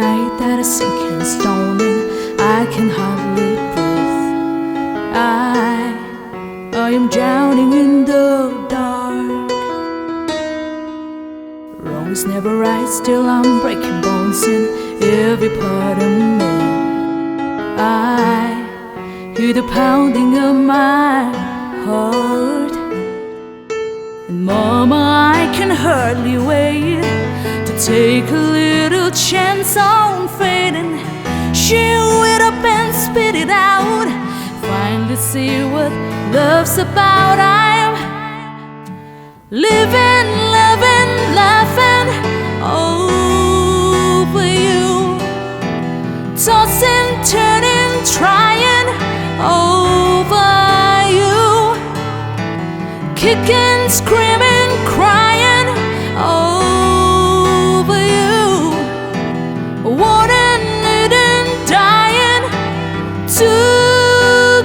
night that is sinking stone and I can hardly breathe. I am drowning in the dark. Wrong is never right, still I'm breaking bones in every part of me. I hear the pounding of my heart. And mama, I can hardly wait to take a little chance on fading. Chew it up and spit it out. Finally see what love's about. I'm living, loving, laughing over you. Tossing, turning, trying over you. Kicking, screaming, crying over you. Wanting, needing, dying to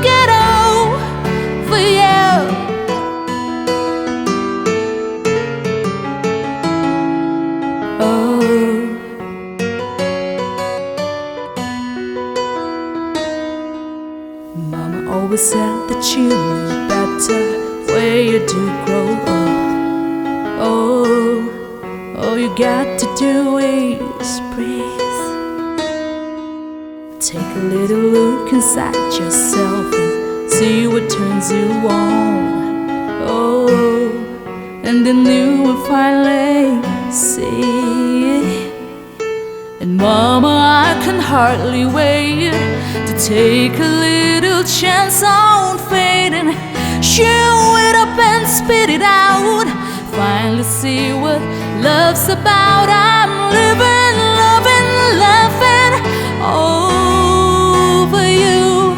get over you. Oh, Mama always said that you knew better where you do grow up. Oh, all you got to do is breathe. Take a little look inside yourself and see what turns you on. Oh, and then you will finally see. And mama, I can hardly wait to take a little chance on fading. Chew it up and spit it out. Finally see what love's about. I'm living, loving, laughing over you.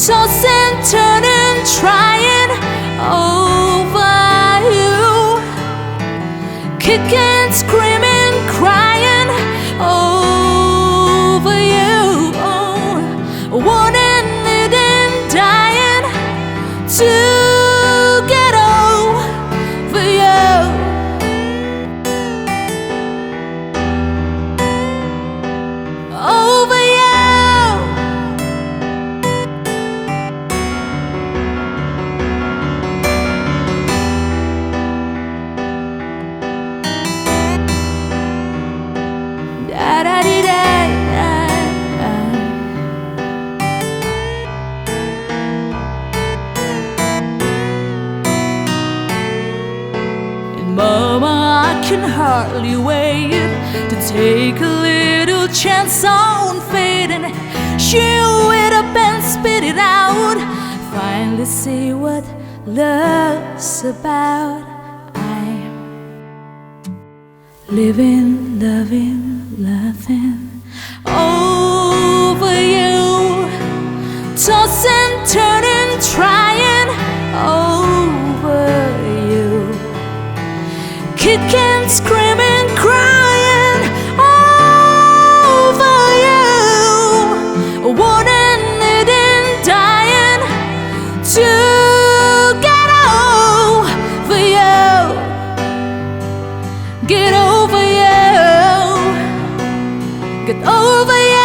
Tossing, turning, trying over you. Kicking, screaming, crying over you. Oh, wanting, needing, dying to get over you. Over you. Da da dee da. Mama, I can hardly wait to take a little chance on fading. Chew it up and spit it out. Finally see what love's about. I'm living, loving, laughing over you. Tossing, turning, trying over you. Kicking, screaming, crying over you. Wanting, needing, dying to get over you. Get over you. Get over you.